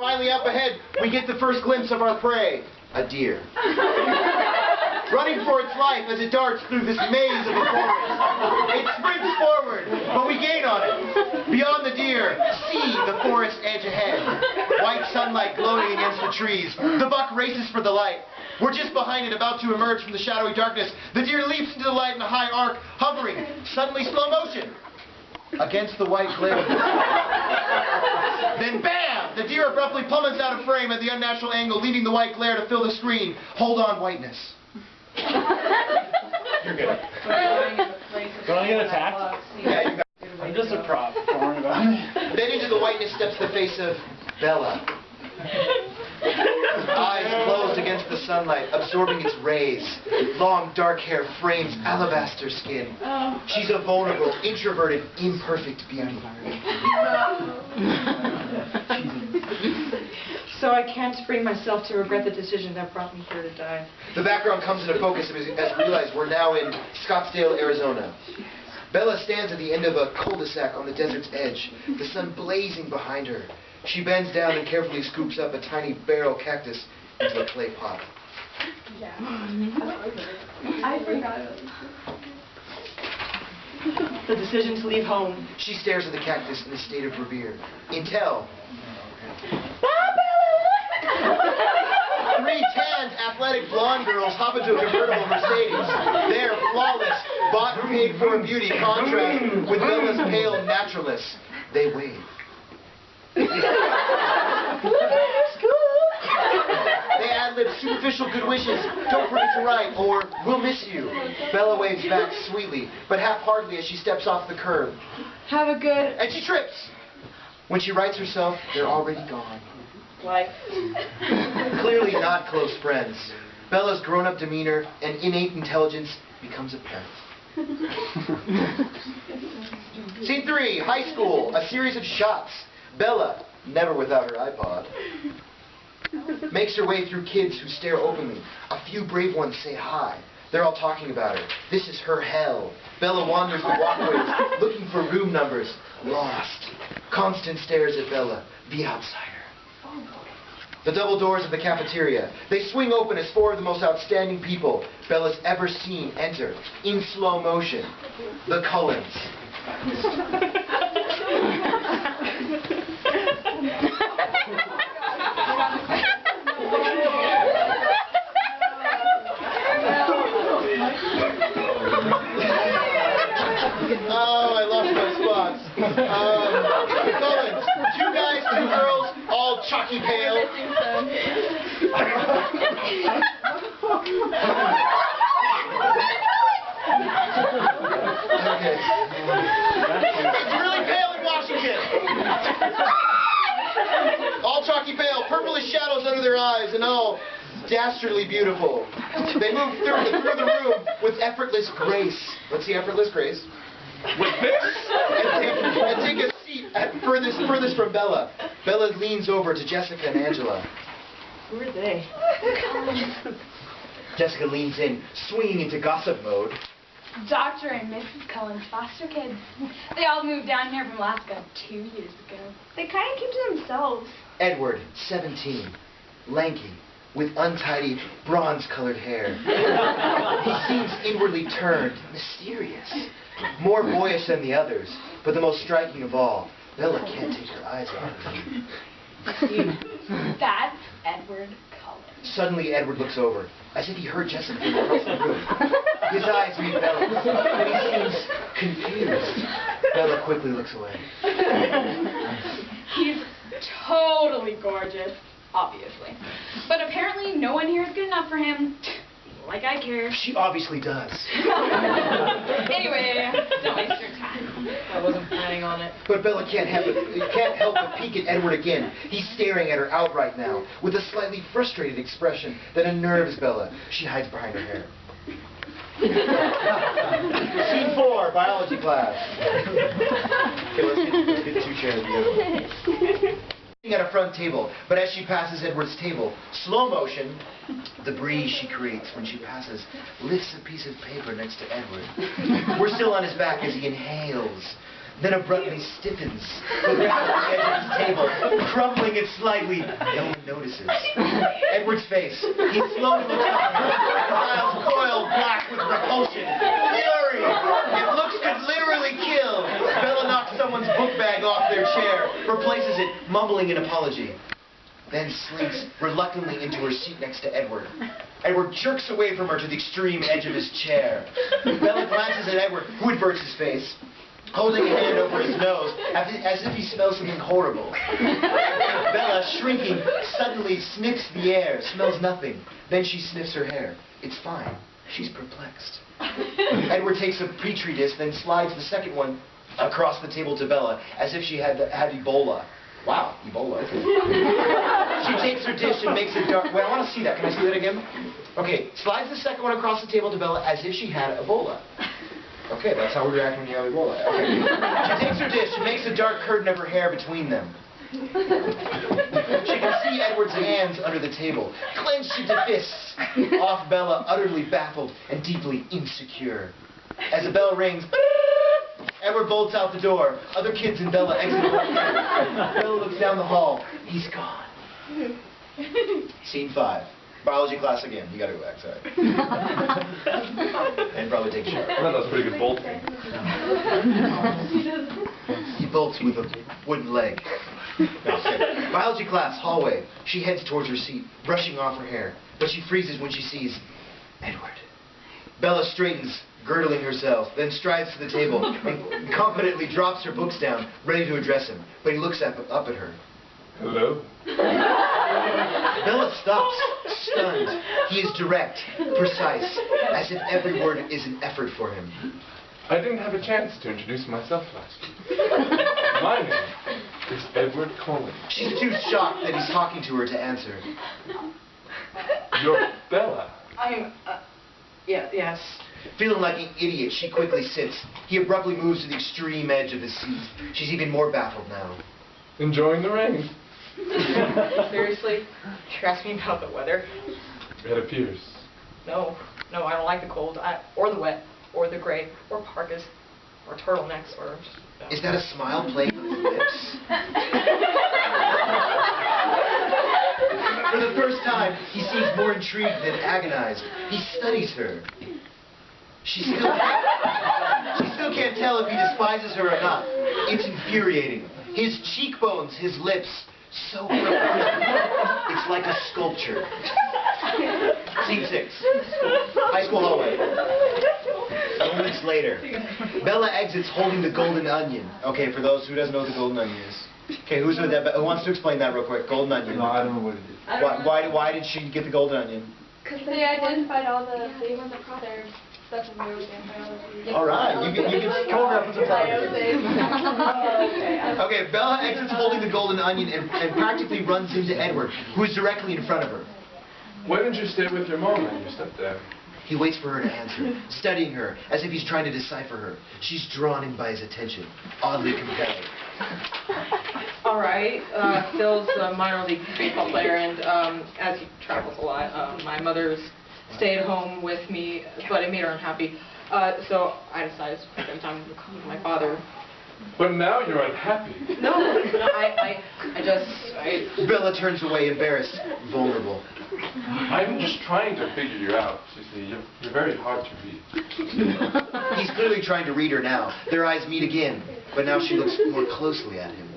Finally up ahead, we get the first glimpse of our prey, a deer. Running for its life as it darts through this maze of a forest. It sprints forward, but we gain on it. Beyond the deer, see the forest edge ahead. White sunlight gloating against the trees. The buck races for the light. We're just behind it, about to emerge from the shadowy darkness. The deer leaps into the light in a high arc, hovering, suddenly slow motion. Against the white glare. Then bam! The deer abruptly plummets out of frame at the unnatural angle, leaving the white glare to fill the screen. Hold on, whiteness. You're good. Don't I get attacked? Yeah, you got it. I'm just a prop. Don't worry about it. Then into the whiteness steps the face of Bella. Eyes closed against the sunlight, absorbing its rays. Long dark hair frames alabaster skin. She's a vulnerable, introverted, imperfect beauty. So I can't bring myself to regret the decision that brought me here to die. The background comes into focus as we realize we're now in Scottsdale, Arizona. Bella stands at the end of a cul-de-sac on the desert's edge, the sun blazing behind her. She bends down and carefully scoops up a tiny barrel cactus into a clay pot. Yeah. I forgot. The decision to leave home. She stares at the cactus in a state of revere. Until three tanned, athletic blonde girls hop into a convertible Mercedes. Their flawless, bought and paid for beauty contrast with Bella's pale naturalness. They wave. They ad-lib superficial good wishes, don't forget to write, or we'll miss you. Bella waves back sweetly, but half-heartedly as she steps off the curb. Have a good... And she trips. When she rights herself, they're already gone. life. Clearly not close friends. Bella's grown-up demeanor and innate intelligence becomes apparent. Scene 3, high school, a series of shots. Bella, never without her iPod, makes her way through kids who stare openly. A few brave ones say hi. They're all talking about her. This is her hell. Bella wanders the walkways, looking for room numbers. Lost. Constance stares at Bella, the outsider. The double doors of the cafeteria. They swing open as four of the most outstanding people Bella's ever seen enter, in slow motion. The Cullens. Oh, I lost my spots. The Cullens. 2 guys, 2 girls, all chalky pale. Okay. It's really pale in Washington. All chalky pale, purplish shadows under their eyes, and all dastardly beautiful. They move through the room with effortless grace. Let's see effortless grace. With this, and take a seat at furthest from Bella. Bella leans over to Jessica and Angela. Who are they? Jessica leans in, swinging into gossip mode. Dr. and Mrs. Cullen's foster kids. They all moved down here from Alaska 2 years ago. They kind of keep to themselves. Edward, 17, lanky, with untidy, bronze-colored hair. He seems inwardly turned, mysterious, more boyish than the others, but the most striking of all, Bella can't take her eyes off him. That's Edward Cullen. Suddenly, Edward looks over, as if he heard Jessica from across the room. His eyes meet Bella's, and he seems confused. Bella quickly looks away. He's totally gorgeous, obviously. But apparently no one here is good enough for him. Like I care. She obviously does. Anyway, don't waste your time. I wasn't planning on it. But Bella can't help but peek at Edward again. He's staring at her outright now, with a slightly frustrated expression that unnerves Bella. She hides behind her hair. Scene 4, biology class. Okay, let's get 2 chairs together. Sitting at a front table, but as she passes Edward's table, slow motion, the breeze she creates when she passes lifts a piece of paper next to Edward. We're still on his back as he inhales. then abruptly stiffens, looking at the edge of his table, crumbling it slightly. No one notices. Edward's face. He slowly looks up, his eyes coiled black with repulsion. Fury! If looks could literally kill, Bella knocks someone's book bag off their chair, replaces it, mumbling an apology. Then slinks reluctantly into her seat next to Edward. Edward jerks away from her to the extreme edge of his chair. Bella glances at Edward, who averts his face, holding a hand over his nose, as if he smells something horrible. Bella, shrinking, suddenly sniffs the air, smells nothing. Then she sniffs her hair. It's fine. She's perplexed. Edward takes a Petri dish, then slides the second one across the table to Bella, as if she had Ebola. Wow, Ebola, okay. She takes her dish and makes a dark... Wait, I want to see that. Can I see that again? Okay, slides the second one across the table to Bella as if she had Ebola. Okay, that's how we react when you have Ebola. Okay. She takes her dish and makes a dark curtain of her hair between them. She can see Edward's hands under the table, clenched into fists, off Bella, utterly baffled and deeply insecure. As the bell rings... Edward bolts out the door. Other kids and Bella exit. Bella looks down the hall. He's gone. Scene 5. Biology class again. You gotta go back, sorry. And probably take a shower. Well, that was pretty good bolting. He bolts with a wooden leg. No, okay. Biology class, hallway. She heads towards her seat, brushing off her hair. But she freezes when she sees Edward. Bella straightens, girdling herself, then strides to the table and confidently drops her books down, ready to address him. But he looks up at her. Hello? Bella stops, stunned. He is direct, precise, as if every word is an effort for him. I didn't have a chance to introduce myself last week. My name is Edward Collins. She's too shocked that he's talking to her to answer. You're Bella. Yes. Feeling like an idiot, she quickly sits. He abruptly moves to the extreme edge of his seat. She's even more baffled now. Enjoying the rain. Seriously? You're asking about the weather? It appears. No, I don't like the cold, or the wet, or the gray, or parkas, or turtlenecks, or... No. Is that a smile playing with his lips? For the first time, he seems more intrigued than agonized. He studies her. She still can't tell if he despises her or not. It's infuriating. His cheekbones, his lips, so perfect. It's like a sculpture. Scene 6. High school hallway. Moments later. Bella exits holding the golden onion. Okay, for those who doesn't know what the golden onion is. Okay, who wants to explain that real quick? Golden onion. No, I don't know what it is. Why did she get the golden onion? Because they identified all the flavors across their stuff in biology. All right, you can come over and put some time. Okay, Bella exits holding the golden onion and practically runs into Edward, who is directly in front of her. Why didn't you stay with your mom and your stepdad? He waits for her to answer, studying her as if he's trying to decipher her. She's drawn in by his attention, oddly compelled. All right. Phil's a minor league baseball player, and as he travels a lot, my mother's stayed home with me, but it made her unhappy. So I decided to spend time with my father. But now you're unhappy. No, I just... Bella turns away, embarrassed, vulnerable. I'm just trying to figure you out. You see, you're very hard to read. He's clearly trying to read her now. Their eyes meet again, but now she looks more closely at him.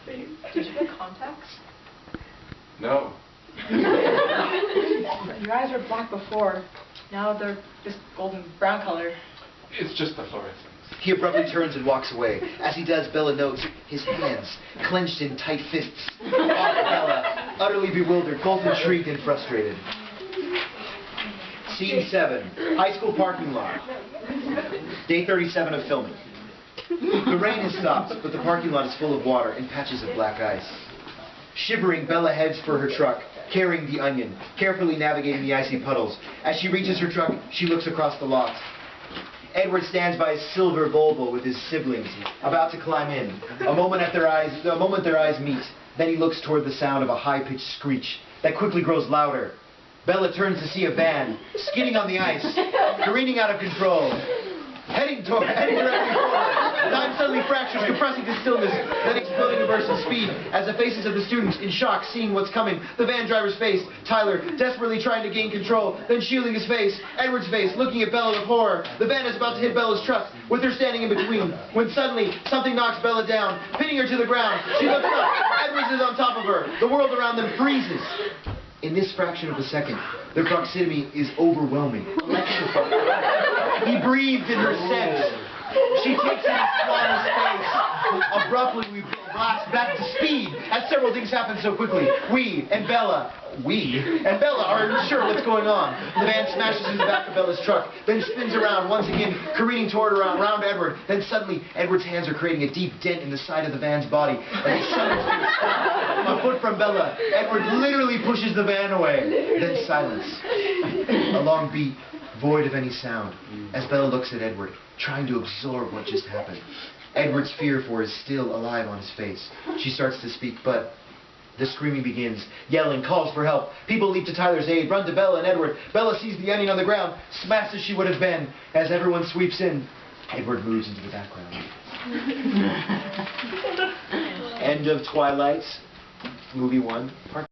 Did you get contacts? No. Your eyes were black before. Now they're this golden brown color. It's just the fluorescence. He abruptly turns and walks away. As he does, Bella notes his hands, clenched in tight fists. Bella, utterly bewildered, both intrigued and frustrated. Scene 7. High school parking lot. Day 37 of filming. The rain has stopped, but the parking lot is full of water and patches of black ice. Shivering, Bella heads for her truck, carrying the onion, carefully navigating the icy puddles. As she reaches her truck, she looks across the lot. Edward stands by his silver Volvo with his siblings, about to climb in. A moment their eyes meet. Then he looks toward the sound of a high-pitched screech that quickly grows louder. Bella turns to see a van, skidding on the ice, careening out of control, heading directly toward her. Time suddenly fractures, compressing to stillness, then exploding a burst of speed as the faces of the students in shock seeing what's coming. The van driver's face, Tyler, desperately trying to gain control, then shielding his face, Edward's face, looking at Bella with horror. The van is about to hit Bella's truck, with her standing in between, when suddenly something knocks Bella down, pinning her to the ground. She looks up, Edwards is on top of her. The world around them freezes. In this fraction of a second, their proximity is overwhelming, electrifying. He breathed in her scent. She takes in his flawless face. Abruptly, we blast back to speed as several things happen so quickly. We and Bella are unsure what's going on. The van smashes into the back of Bella's truck, then spins around, once again careening toward around Edward. Then suddenly, Edward's hands are creating a deep dent in the side of the van's body, and he shudders to a stop. A foot from Bella, Edward literally pushes the van away. Then silence. A long beat, void of any sound, as Bella looks at Edward, trying to absorb what just happened. Edward's fear for her is still alive on his face. She starts to speak, but the screaming begins. Yelling, calls for help. People leap to Tyler's aid, run to Bella and Edward. Bella sees the onion on the ground, smashed as she would have been. As everyone sweeps in, Edward moves into the background. End of Twilight, movie 1, part